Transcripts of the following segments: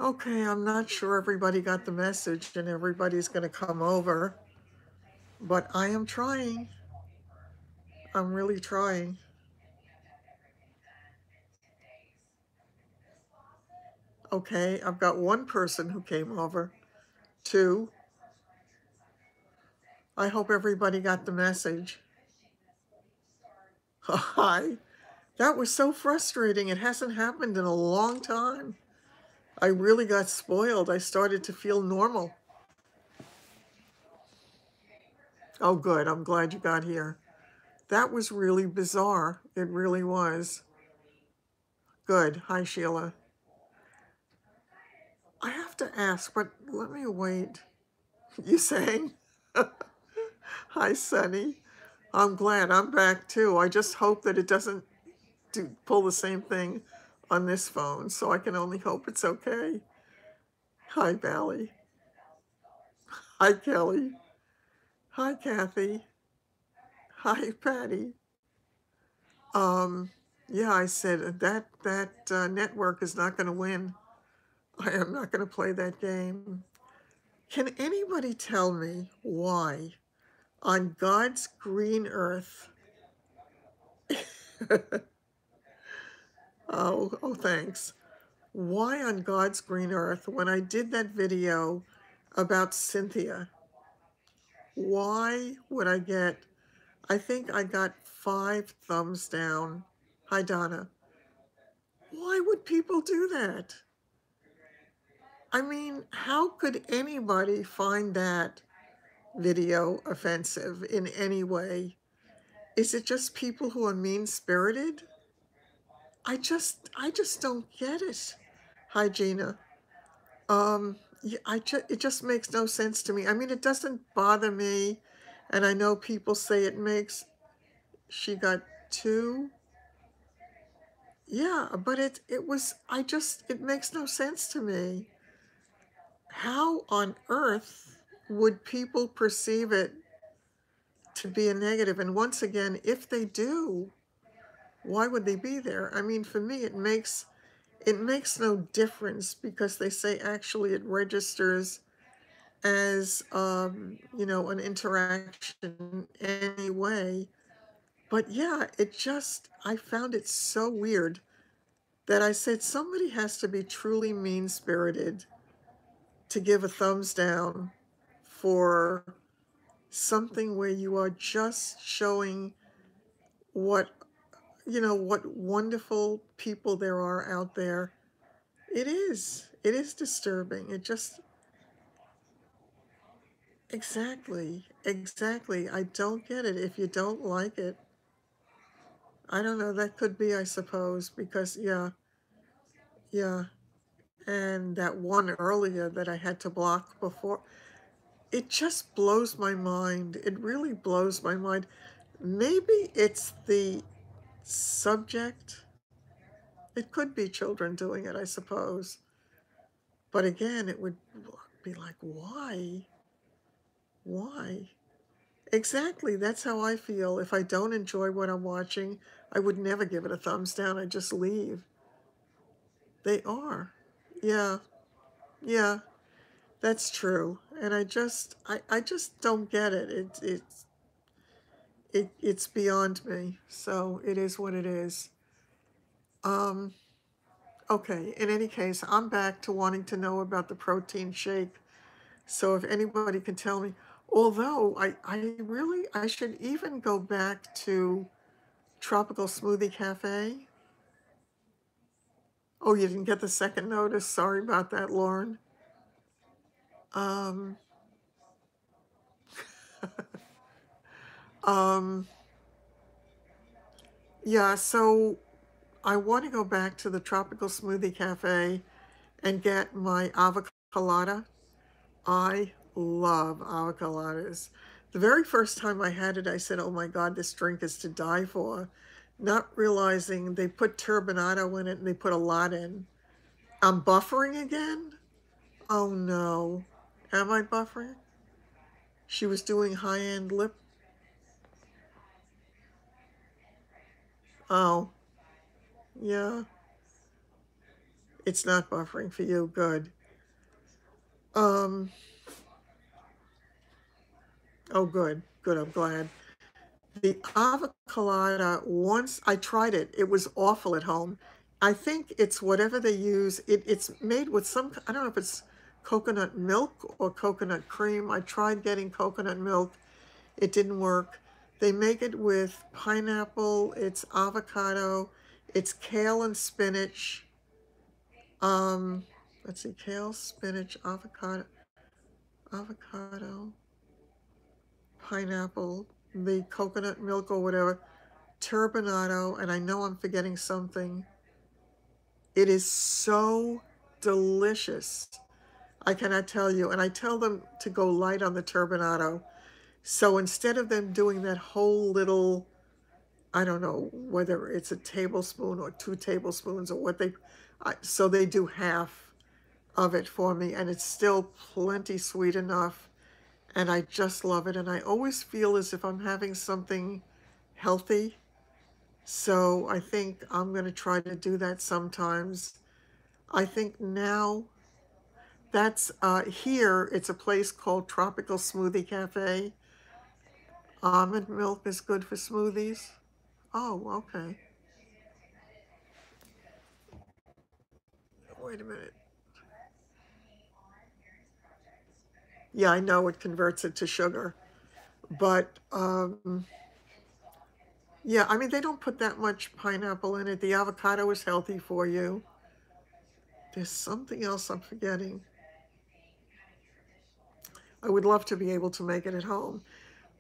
Okay, I'm not sure everybody got the message and everybody's going to come over, but I am trying. I'm really trying. Okay, I've got one person who came over. Two. I hope everybody got the message. Hi. That was so frustrating. It hasn't happened in a long time. I really got spoiled. I started to feel normal. Oh, good. I'm glad you got here. That was really bizarre. It really was. Good. Hi, Sheila. I have to ask, but let me wait. You saying? Hi, Sunny. I'm glad I'm back too. I just hope that it doesn't pull the same thing on this phone, so I can only hope it's okay. Hi, Bally. Hi, Kelly. Hi, Kathy. Hi, Patty. Um, yeah, I said that network is not going to win. I am not going to play that game. Can anybody tell me why on God's green earth? Oh, thanks. Why on God's green earth, when I did that video about Cynthia, why would I think I got 5 thumbs down. Hi, Donna. Why would people do that? I mean, how could anybody find that video offensive in any way? Is it just people who are mean-spirited? I just don't get it. Hi, Gina. Yeah, it just makes no sense to me. I mean, it doesn't bother me, and I know people say it makes. She got 2. Yeah, but it makes no sense to me. How on earth would people perceive it to be a negative? And once again, if they do, why would they be there? I mean, for me, it makes no difference because they say actually it registers as an interaction anyway. But yeah, I found it so weird that I said somebody has to be truly mean-spirited to give a thumbs down for something where you are just showing what what wonderful people there are out there. It is disturbing. It just exactly. I don't get it. If you don't like it, I don't know, that could be, I suppose, because yeah, and that one earlier that I had to block before, it just blows my mind. It really blows my mind. Maybe it's the subject. It could be children doing it, I suppose. But again, it would be like, why? Why? Exactly, that's how I feel. If I don't enjoy what I'm watching, I would never give it a thumbs down. I just leave. They are. Yeah, yeah, that's true. And I just don't get it. It's beyond me. So it is what it is. Um, okay, in any case, I'm back to wanting to know about the protein shake. So if anybody can tell me, although I should even go back to Tropical Smoothie Cafe. Oh, you didn't get the second notice. Sorry about that, Lauren. Um, um, yeah, so I want to go back to the Tropical Smoothie Cafe and get my avocado. I love avocados. The very first time I had it, I said, oh my God, this drink is to die for. Not realizing they put turbinado in it and they put a lot in. I'm buffering again? Oh no. Am I buffering? She was doing high-end lip. Oh, yeah. It's not buffering for you. Good. Um, oh, good, good, I'm glad. The avocado, once I tried it, it was awful at home. I think it's whatever they use. It's made with some, I don't know if it's coconut milk or coconut cream. I tried getting coconut milk. It didn't work. They make it with pineapple, it's avocado, it's kale and spinach. Um, let's see, kale, spinach, avocado, pineapple, the coconut milk or whatever, turbinado, and I know I'm forgetting something. It is so delicious. I cannot tell you. And I tell them to go light on the turbinado. So instead of them doing that whole little, I don't know whether it's a tablespoon or 2 tablespoons or what so they do half of it for me, and it's still plenty sweet enough. And I just love it. And I always feel as if I'm having something healthy. So I think I'm going to try to do that sometimes. I think now that's here, it's a place called Tropical Smoothie Cafe. Almond milk is good for smoothies. Oh, okay. Wait a minute. Yeah, I know it converts it to sugar. But yeah, I mean, they don't put that much pineapple in it. The avocado is healthy for you. There's something else I'm forgetting. I would love to be able to make it at home.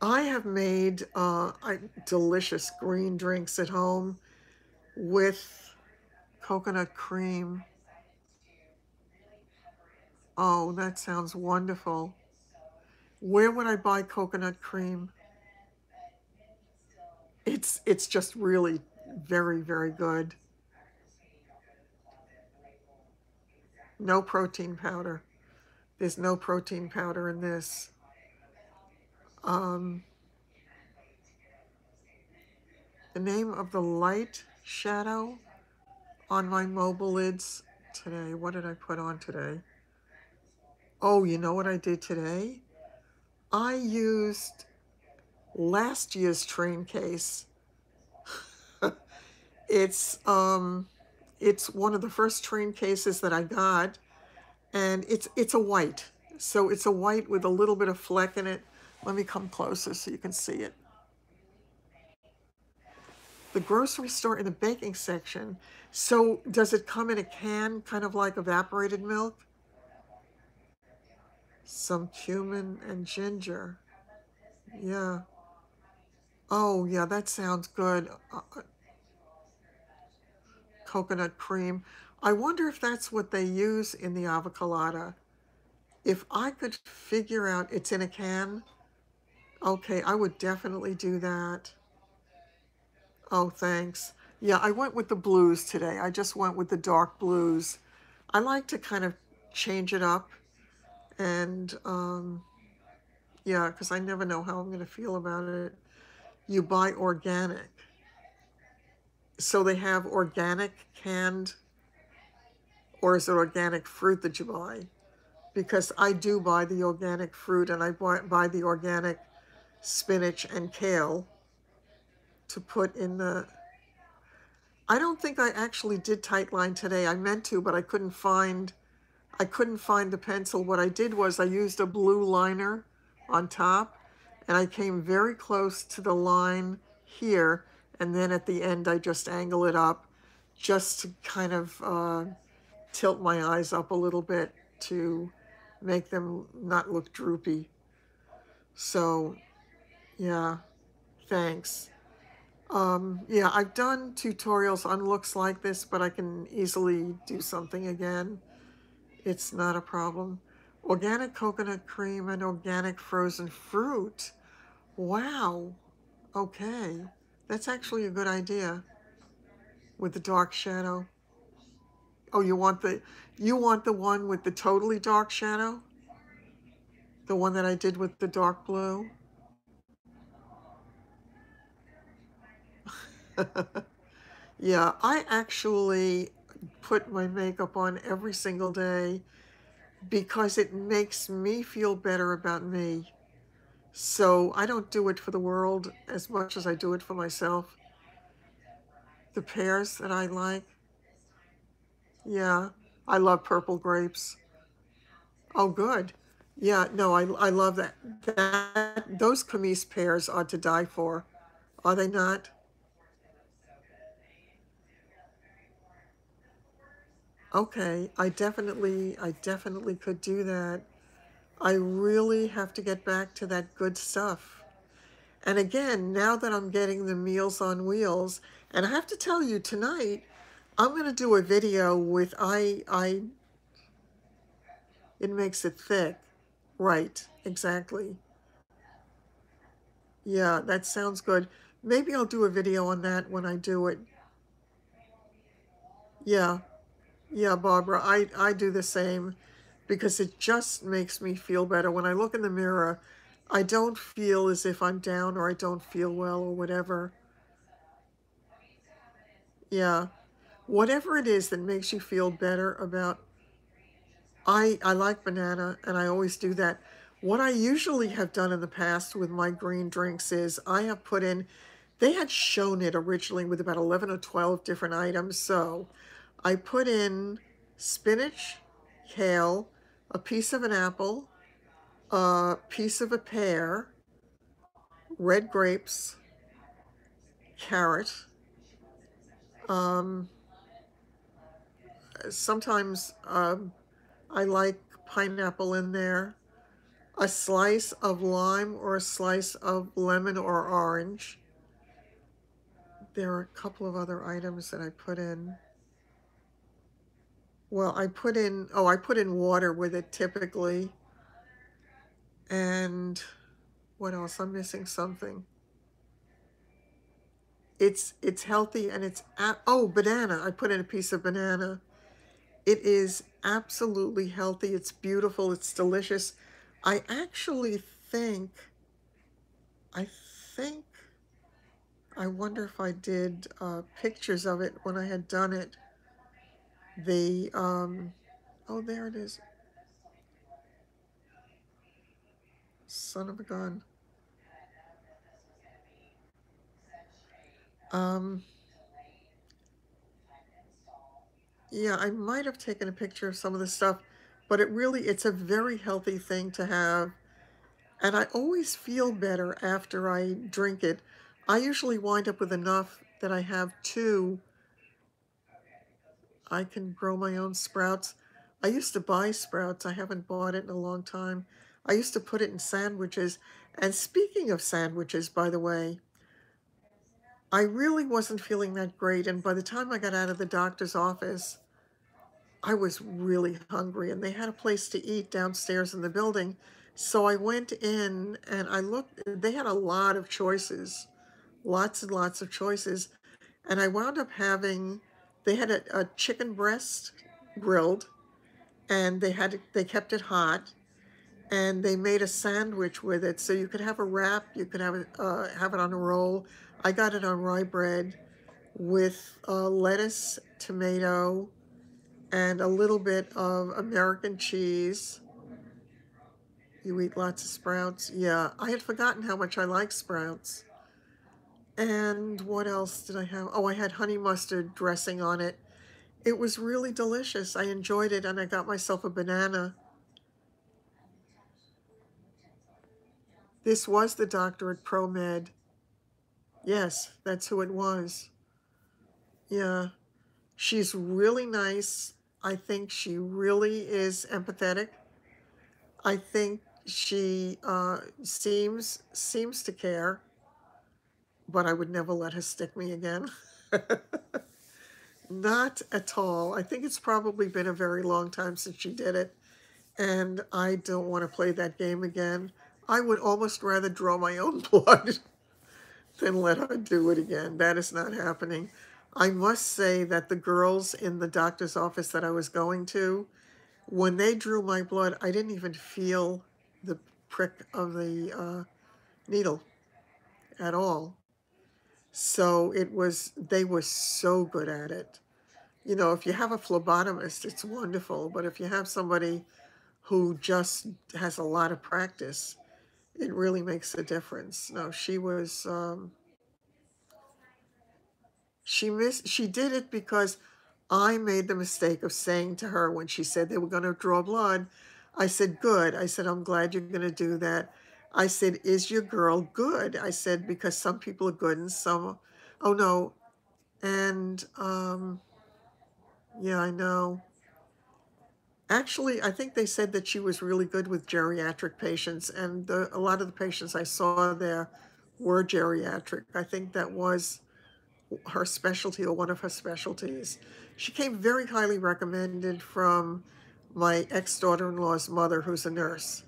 I have made delicious green drinks at home with coconut cream. Oh, that sounds wonderful. Where would I buy coconut cream? It's just really very, very good. No protein powder. There's no protein powder in this. Um, the name of the light shadow on my mobile lids today. What did I put on today? Oh, you know what I did today? I used last year's train case. It's it's one of the first train cases that I got, and it's a white. So it's a white with a little bit of fleck in it. Let me come closer so you can see it. The grocery store in the baking section. So does it come in a can, kind of like evaporated milk? Some cumin and ginger. Yeah. Oh, yeah, that sounds good. Coconut cream. I wonder if that's what they use in the avocado. If I could figure out it's in a can, okay, I would definitely do that. Oh, thanks. Yeah, I went with the blues today. I just went with the dark blues. I like to kind of change it up and yeah, because I never know how I'm going to feel about it. You buy organic. So they have organic canned, or is it organic fruit that you buy? Because I do buy the organic fruit and I buy the organic spinach and kale to put in the. I don't think I actually did tightline today. I meant to, but I couldn't find the pencil. What I did was I used a blue liner on top, and I came very close to the line here, and then at the end I just angle it up just to kind of tilt my eyes up a little bit to make them not look droopy. So yeah, thanks. Yeah, I've done tutorials on looks like this, but I can easily do something again. It's not a problem. Organic coconut cream and organic frozen fruit. Wow. Okay. That's actually a good idea with the dark shadow. Oh, you want the one with the totally dark shadow? The one that I did with the dark blue? Yeah, I actually put my makeup on every single day. because it makes me feel better about me. So I don't do it for the world as much as I do it for myself. The pears that I like, yeah, I love purple grapes. Oh, good. Yeah, no, I love that. Those camise pears are to die for. Are they not? Okay, I definitely could do that. I really have to get back to that good stuff. And again, now that I'm getting the Meals on Wheels, and I have to tell you tonight, I'm going to do a video with it makes it thick. Right, exactly. Yeah, that sounds good. Maybe I'll do a video on that when I do it. Yeah, yeah, Barbara, I do the same because it just makes me feel better. When I look in the mirror, I don't feel as if I'm down or I don't feel well or whatever. Yeah, whatever it is that makes you feel better about. I like banana and I always do that. What I usually have done in the past with my green drinks is I have put in, they had shown it originally with about 11 or 12 different items. So I put in spinach, kale, a piece of an apple, a piece of a pear, red grapes, carrot. Um, sometimes I like pineapple in there, a slice of lime or a slice of lemon or orange. There are a couple of other items that I put in. Well, I put in water with it typically. And what else? I'm missing something. It's healthy and oh, banana. I put in a piece of banana. It is absolutely healthy. It's beautiful. It's delicious. I actually think I think I wonder if I did pictures of it when I had done it. The oh, there it is. Son of a gun. Um, yeah, I might have taken a picture of some of the stuff, but it's a very healthy thing to have. And I always feel better after I drink it. I usually wind up with enough that I have two. I can grow my own sprouts. I used to buy sprouts. I haven't bought it in a long time. I used to put it in sandwiches. And speaking of sandwiches, by the way, I really wasn't feeling that great. And by the time I got out of the doctor's office, I was really hungry. And they had a place to eat downstairs in the building. So I went in and I looked, they had a lot of choices, lots and lots of choices. And I wound up having, they had a chicken breast grilled and they kept it hot and they made a sandwich with it. So you could have a wrap, you could have it on a roll. I got it on rye bread with lettuce, tomato, and a little bit of American cheese. You eat lots of sprouts? Yeah, I had forgotten how much I like sprouts. And what else did I have? Oh, I had honey mustard dressing on it. It was really delicious. I enjoyed it, and I got myself a banana. This was the doctor at ProMed. Yes, that's who it was. Yeah, she's really nice. I think she really is empathetic. I think she seems to care, but I would never let her stick me again. Not at all. I think it's probably been a very long time since she did it, and I don't want to play that game again. I would almost rather draw my own blood than let her do it again. That is not happening. I must say that the girls in the doctor's office that I was going to, when they drew my blood, I didn't even feel the prick of the needle at all. So they were so good at it. You know, if you have a phlebotomist, it's wonderful. But if you have somebody who just has a lot of practice, it really makes a difference. No, she was, she did it because I made the mistake of saying to her when she said they were going to draw blood, I said, good. I said, I'm glad you're going to do that. I said, is your girl good? I said, because some people are good and some, oh no. And, yeah, I know. Actually, I think they said that she was really good with geriatric patients, and a lot of the patients I saw there were geriatric. I think that was her specialty or one of her specialties. She came very highly recommended from my ex-daughter-in-law's mother, who's a nurse.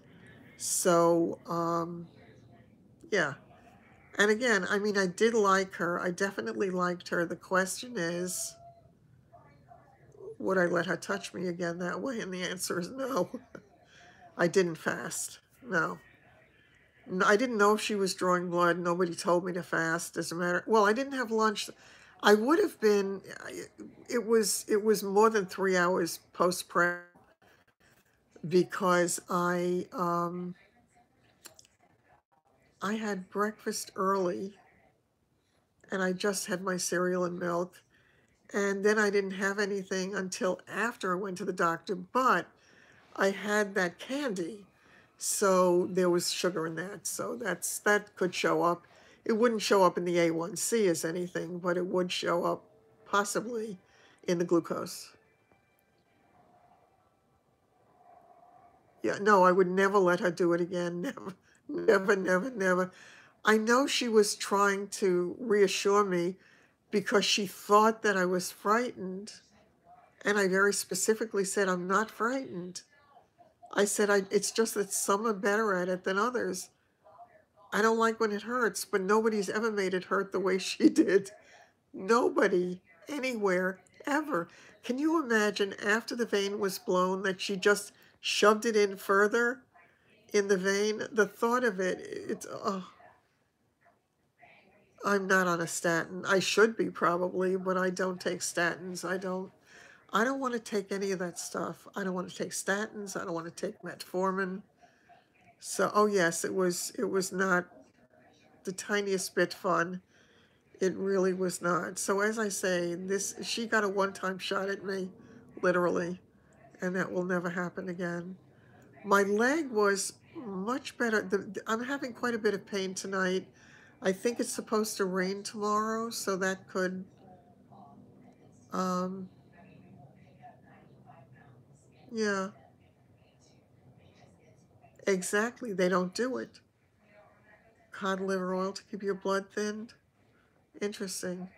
So, yeah. And again, I mean, I did like her. I definitely liked her. The question is, would I let her touch me again that way? And the answer is no. I didn't fast. No. I didn't know if she was drawing blood. Nobody told me to fast. As a matter, well, I didn't have lunch. I would have been. It was more than 3 hours post prep because I had breakfast early and I just had my cereal and milk, and then I didn't have anything until after I went to the doctor. But I had that candy, so there was sugar in that. So that could show up. It wouldn't show up in the A1C as anything, but it would show up possibly in the glucose. Yeah, no, I would never let her do it again. Never, never, never, never. I know she was trying to reassure me because she thought that I was frightened. And I very specifically said, I'm not frightened. I said, it's just that some are better at it than others. I don't like when it hurts, but nobody's ever made it hurt the way she did. Nobody, anywhere, ever. Can you imagine after the vein was blown that she just shoved it in further in the vein? The thought of it, it's, oh, I'm not on a statin. I should be probably, but I don't take statins. I don't want to take any of that stuff. I don't want to take statins. I don't want to take metformin. So, oh yes, it was not the tiniest bit fun. It really was not. So as I say, she got a one-time shot at me, literally, and that will never happen again. My leg was much better. I'm having quite a bit of pain tonight. I think it's supposed to rain tomorrow, so that could, um, yeah, exactly. They don't do it. Cod liver oil to keep your blood thinned. Interesting.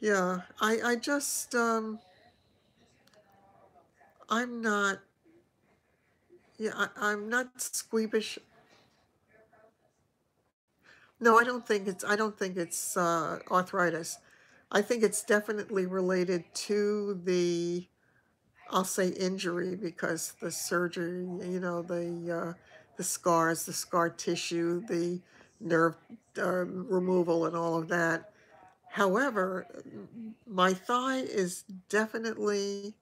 Yeah, I just, I'm not, yeah, I'm not squeamish. No, I don't think it's arthritis. I think it's definitely related to I'll say injury, because the surgery, the scars, the scar tissue, the nerve removal and all of that. However, my thigh is definitely,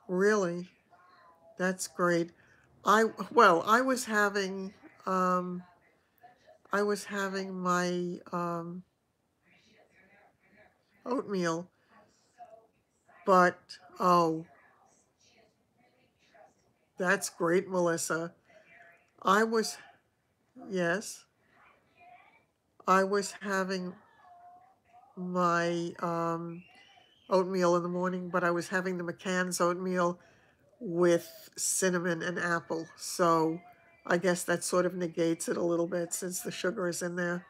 really, that's great. Well, um, I was having my oatmeal, but oh, that's great, Melissa. I was, yes, I was having my oatmeal in the morning, but I was having the McCann's oatmeal with cinnamon and apple. So I guess that sort of negates it a little bit since the sugar is in there.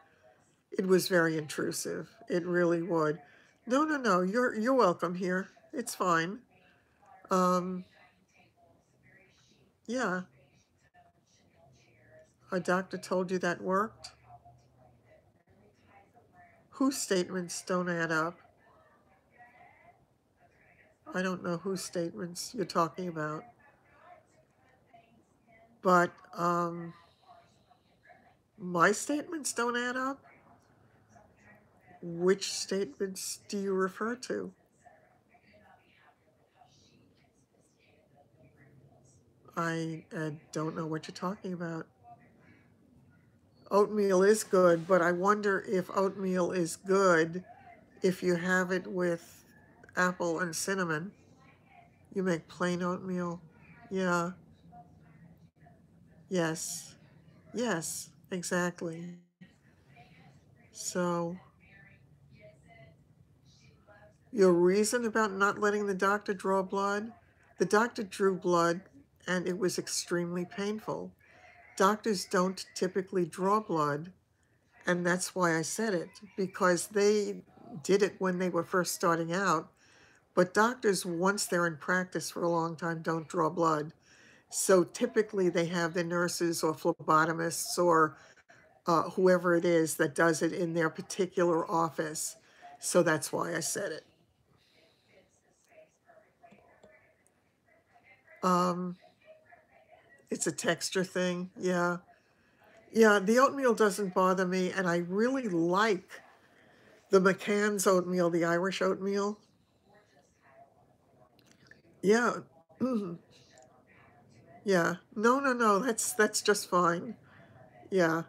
It was very intrusive. It really would. No, no, no. You're welcome here. It's fine. Um, yeah. A doctor told you that worked? Whose statements don't add up? I don't know whose statements you're talking about. But my statements don't add up? Which statements do you refer to? I don't know what you're talking about. Oatmeal is good, but I wonder if oatmeal is good if you have it with apple and cinnamon. You make plain oatmeal. Yeah. Yes. Yes, exactly. So, your reason about not letting the doctor draw blood? The doctor drew blood and it was extremely painful. Doctors don't typically draw blood, and that's why I said it, because they did it when they were first starting out. But doctors, once they're in practice for a long time, don't draw blood. So typically they have the nurses or phlebotomists or whoever it is that does it in their particular office. So that's why I said it. Um, it's a texture thing. Yeah. Yeah, the oatmeal doesn't bother me, and I really like the McCann's oatmeal, the Irish oatmeal. Yeah. Mhm. Yeah. No, no, no. That's just fine. Yeah.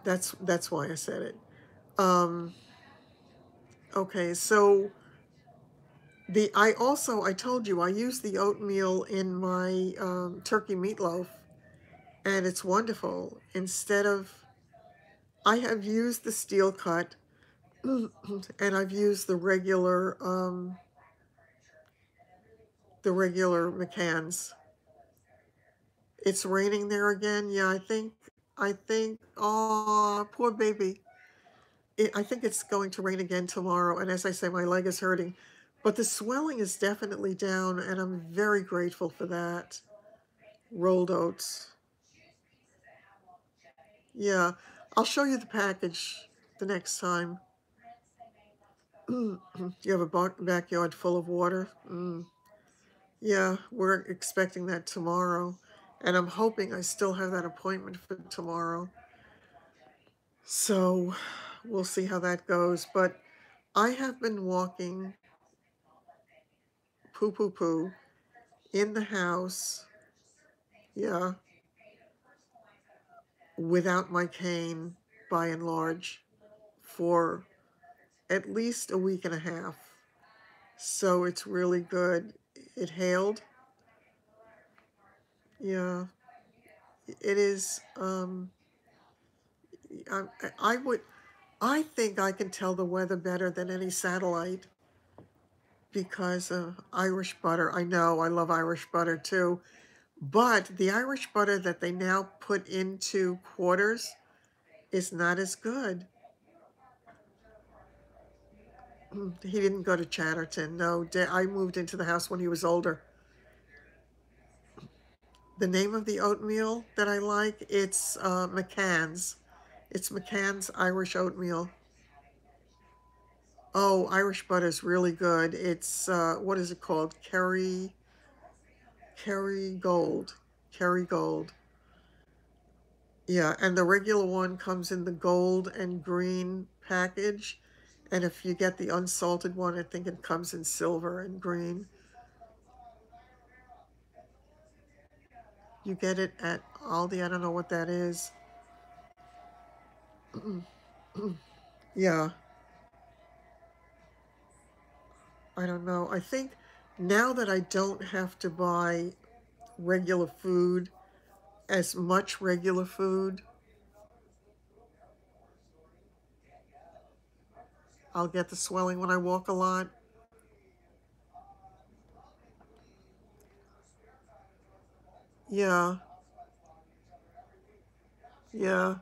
That's why I said it. Um, okay, so I told you I use the oatmeal in my turkey meatloaf, and it's wonderful. Instead of I have used the steel cut, and I've used the regular McCann's. It's raining there again. Yeah, I think. Oh, poor baby. I think it's going to rain again tomorrow. And as I say, my leg is hurting, but the swelling is definitely down, and I'm very grateful for that. Rolled oats. Yeah, I'll show you the package the next time. You have a backyard full of water. Yeah, we're expecting that tomorrow, and I'm hoping I still have that appointment for tomorrow. So we'll see how that goes. But I have been walking poo poo poo in the house, yeah, without my cane by and large for at least a week and a half. So it's really good. It hailed. Yeah, it is. I, I would. I think I can tell the weather better than any satellite because of Irish butter. I know I love Irish butter too, but the Irish butter that they now put into quarters is not as good. He didn't go to Chatterton. No, I moved into the house when he was older. The name of the oatmeal that I like, it's McCann's. It's McCann's Irish oatmeal. Oh, Irish butter is really good. It's what is it called? Kerry Gold. Kerry Gold. Yeah, and the regular one comes in the gold and green package. And if you get the unsalted one, I think it comes in silver and green. You get it at Aldi. I don't know what that is. Yeah, I don't know. I think now that I don't have to buy regular food, as much regular food, I'll get the swelling when I walk a lot. Yeah, yeah.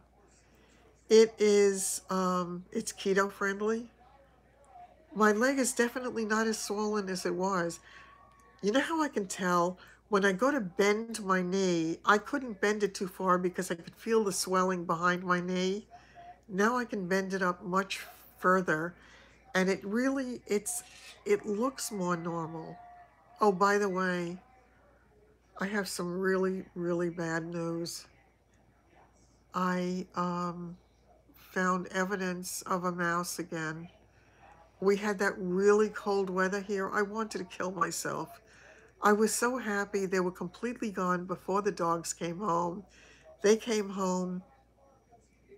It's keto friendly. My leg is definitely not as swollen as it was. You know how I can tell? When I go to bend my knee, I couldn't bend it too far because I could feel the swelling behind my knee. Now I can bend it up much further, and it looks more normal. Oh, by the way, I have some really, really bad news. I found evidence of a mouse again. We had that really cold weather here. I wanted to kill myself. I was so happy they were completely gone before the dogs came home. They came home.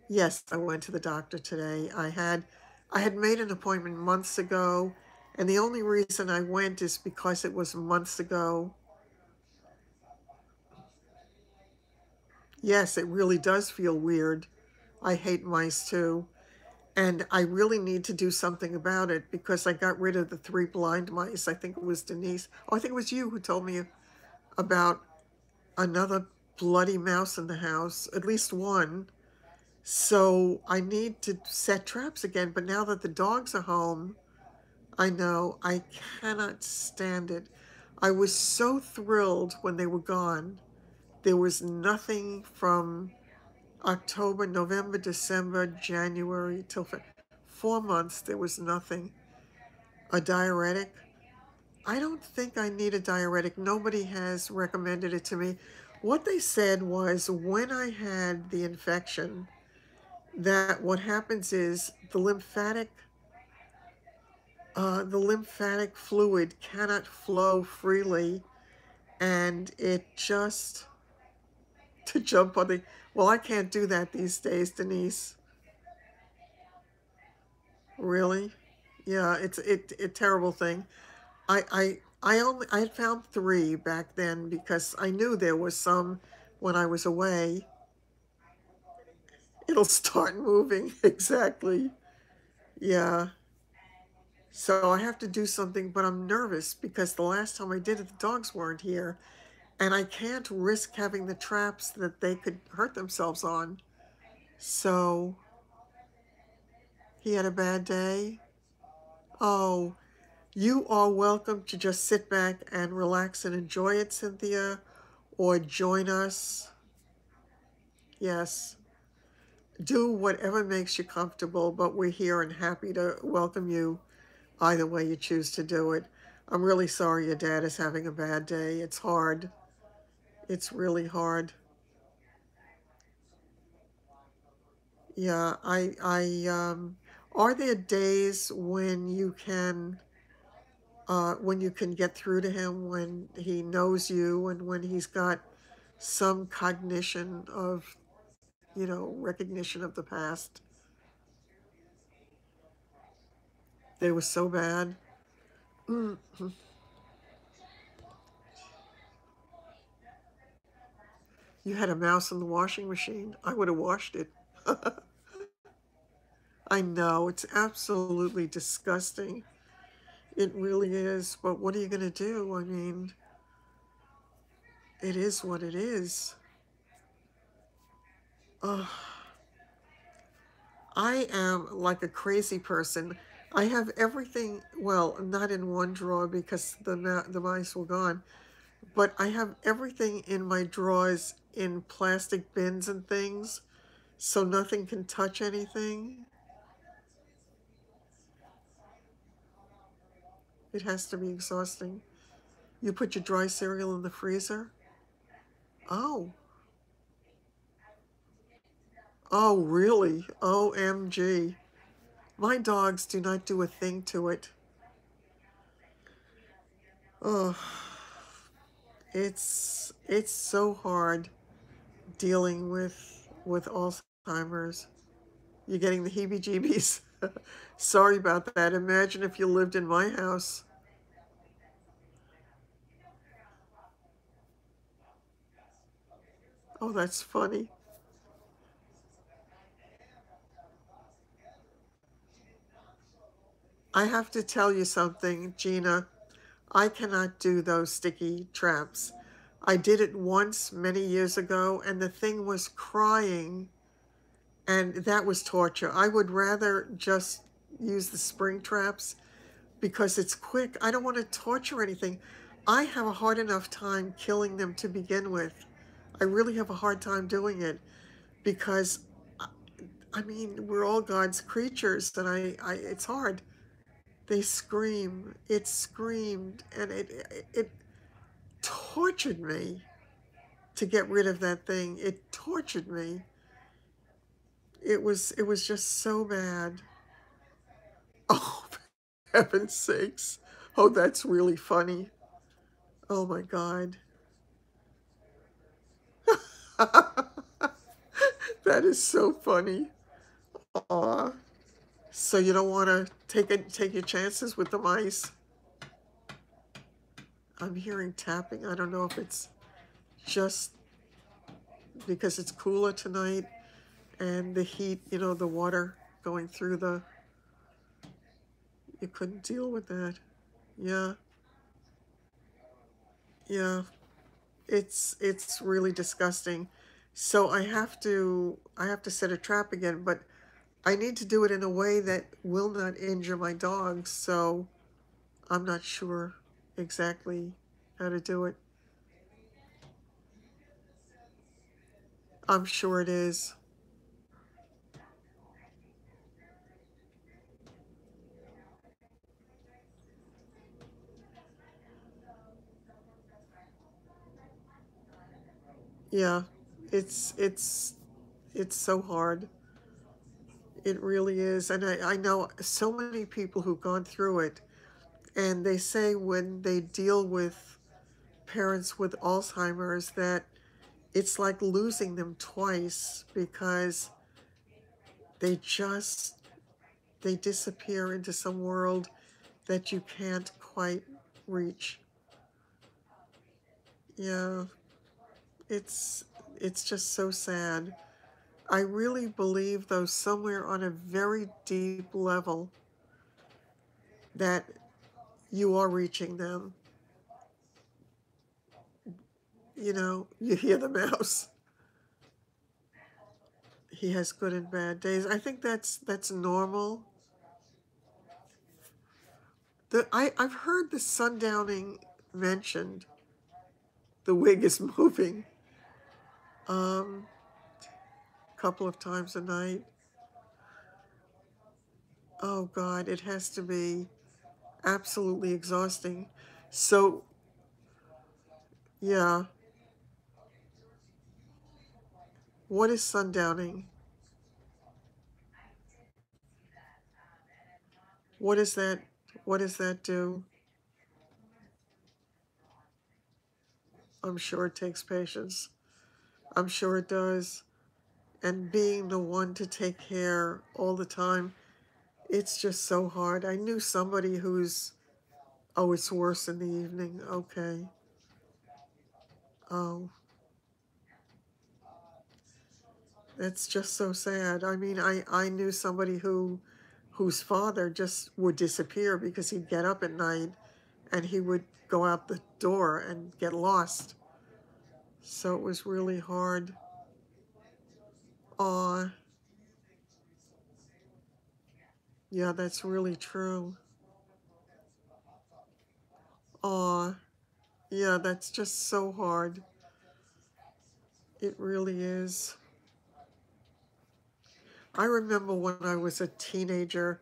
Yes, I went to the doctor today. I had made an appointment months ago, and the only reason I went is because it was months ago. Yes, it really does feel weird. I hate mice too. And I really need to do something about it because I got rid of the 3 blind mice. I think it was Denise. Oh, I think it was you who told me about another bloody mouse in the house, at least one. So I need to set traps again. But now that the dogs are home, I know I cannot stand it. I was so thrilled when they were gone. There was nothing from October, November, December, January till 4 months. There was nothing. A diuretic? I don't think I need a diuretic. Nobody has recommended it to me. What they said was when I had the infection, that what happens is the lymphatic fluid cannot flow freely, and it just to jump on the well, I can't do that these days, Denise. Really? Yeah, it's a terrible thing. I had found 3 back then because I knew there was some when I was away. It'll start moving. Exactly. Yeah. So I have to do something, but I'm nervous because the last time I did it, the dogs weren't here. And I can't risk having the traps that they could hurt themselves on. So he had a bad day. Oh, you are welcome to just sit back and relax and enjoy it, Cynthia, or join us. Yes, do whatever makes you comfortable, but we're here and happy to welcome you either way you choose to do it. I'm really sorry your dad is having a bad day. It's hard. It's really hard. Yeah, are there days when you can get through to him, when he knows you and when he's got some cognition of, recognition of the past? They were so bad. Mm. You had a mouse in the washing machine. I would have washed it. I know, it's absolutely disgusting. It really is. But what are you going to do? I mean, it is what it is. Ugh. I am like a crazy person. I have everything, well, not in one drawer because the mice were gone, but I have everything in my drawers in plastic bins and things, so nothing can touch anything. It has to be exhausting. You put your dry cereal in the freezer? Oh, oh, really? OMG. My dogs do not do a thing to it. Oh, it's so hard dealing with Alzheimer's. You're getting the heebie-jeebies. Sorry about that. Imagine if you lived in my house. Oh, that's funny. I have to tell you something, Gina. I cannot do those sticky traps. I did it once many years ago, and the thing was crying, and that was torture. I would rather just use the spring traps because it's quick. I don't want to torture anything. I have a hard enough time killing them to begin with. I really have a hard time doing it because, I mean, we're all God's creatures, and it's hard. They scream. It screamed, and it tortured me to get rid of that thing. It tortured me. It was just so bad. Oh, for heaven's sakes. Oh, that's really funny. Oh my God. That is so funny. Aw. So you don't want to take your chances with the mice? I'm hearing tapping. I don't know if it's just because it's cooler tonight and the heat, the water going through you couldn't deal with that. Yeah, yeah. It's really disgusting. So I have to set a trap again, but I need to do it in a way that will not injure my dogs. So I'm not sure exactly how to do it. I'm sure it is. Yeah. It's so hard. It really is. And I know so many people who've gone through it, and they say when they deal with parents with Alzheimer's that it's like losing them twice because they just they disappear into some world that you can't quite reach. Yeah, it's it's just so sad. I really believe though somewhere on a very deep level that you are reaching them. You hear the mouse. He has good and bad days. I think that's normal. I've heard the sundowning mentioned. The wig is moving um a couple of times a night. Oh God, it has to be absolutely exhausting. So yeah, what is sundowning? What is that? What does that do? I'm sure it takes patience. I'm sure it does. And being the one to take care all the time, it's just so hard. I knew somebody who's, oh, it's worse in the evening. Okay. Oh, that's just so sad. I mean, I knew somebody whose father just would disappear because he'd get up at night and he would go out the door and get lost. So it was really hard. Aw, yeah, that's really true. Aw, yeah, that's just so hard. It really is. I remember when I was a teenager,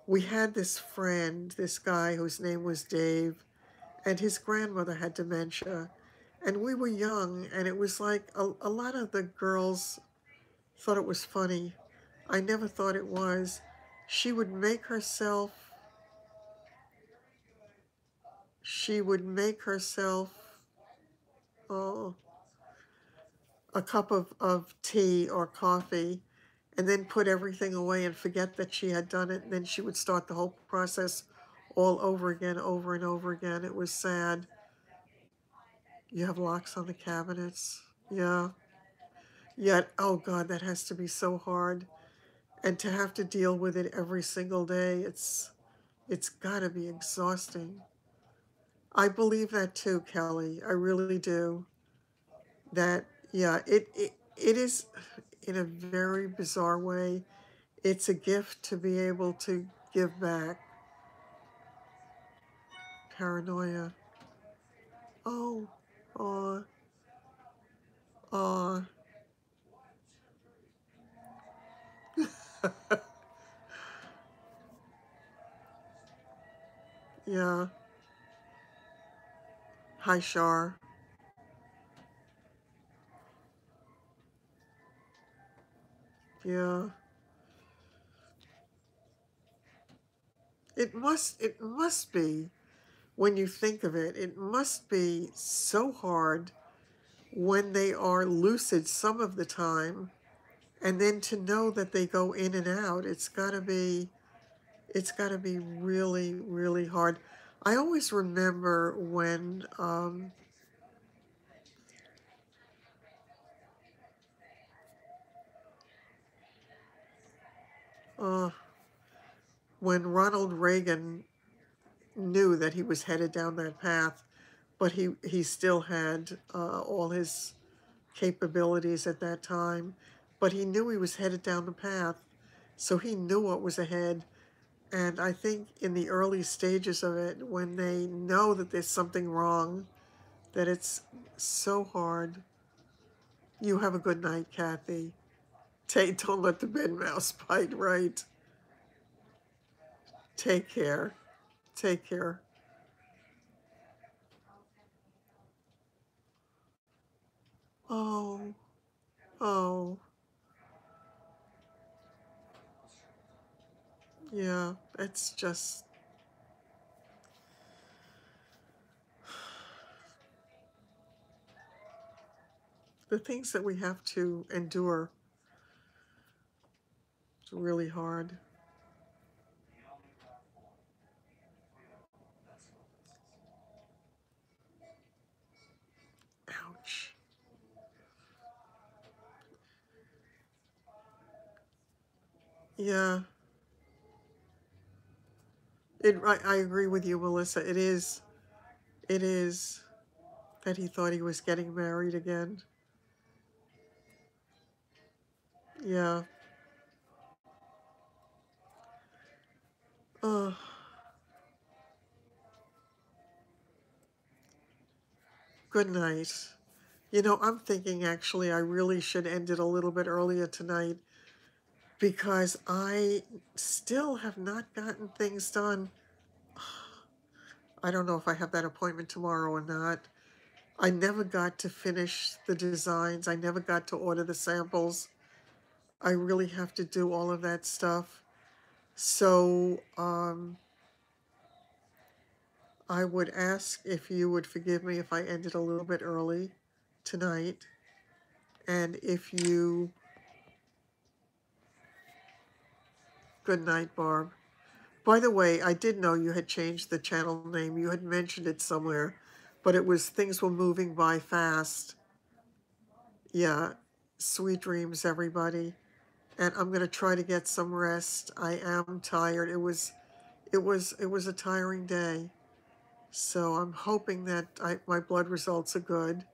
we had this friend, this guy whose name was Dave, and his grandmother had dementia. And we were young, and it was like a lot of the girls thought it was funny. I never thought it was. She would make herself, she would make herself, oh, a cup of tea or coffee and then put everything away and forget that she had done it. And then she would start the whole process all over again, over and over again. It was sad. You have locks on the cabinets. Yeah. Yet, oh God, that has to be so hard. And to have to deal with it every single day, it's gotta be exhausting. I believe that too, Kelly. I really do. That, yeah, it is in a very bizarre way. It's a gift to be able to give back. Paranoia. Oh, aw, aw. Yeah. Hi, Shar. Yeah. It must be. when you think of it, it must be so hard when they are lucid some of the time, and then to know that they go in and out. It's got to be really, really hard. I always remember uh, when Ronald Reagan knew that he was headed down that path, but he still had all his capabilities at that time, but he knew he was headed down the path, so he knew what was ahead. And I think in the early stages of it, when they know that there's something wrong, that it's so hard. You have a good night, Kathy. Don't let the bed mouse bite, right? Take care. Take care. Oh, oh, yeah, it's just the things that we have to endure. It's really hard. Ouch. Yeah, I agree with you, Melissa. It is that he thought he was getting married again. Yeah. Oh, good night. I'm thinking actually I really should end it a little bit earlier tonight because I still have not gotten things done. I don't know if I have that appointment tomorrow or not. I never got to finish the designs. I never got to order the samples. I really have to do all of that stuff. So, I would ask if you would forgive me if I ended a little bit early tonight. And if you, good night, Barb. By the way, I did know you had changed the channel name. You had mentioned it somewhere, but it was Things Were Moving By Fast. Yeah, sweet dreams, everybody. And I'm gonna try to get some rest. I am tired. It was a tiring day. So I'm hoping that my blood results are good.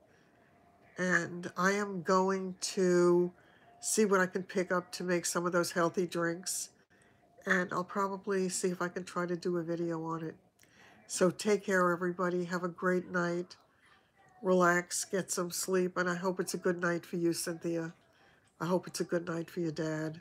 And I am going to see what I can pick up to make some of those healthy drinks. And I'll probably see if I can try to do a video on it. So take care, everybody. Have a great night. Relax, get some sleep, and I hope it's a good night for you, Cynthia. I hope it's a good night for your dad.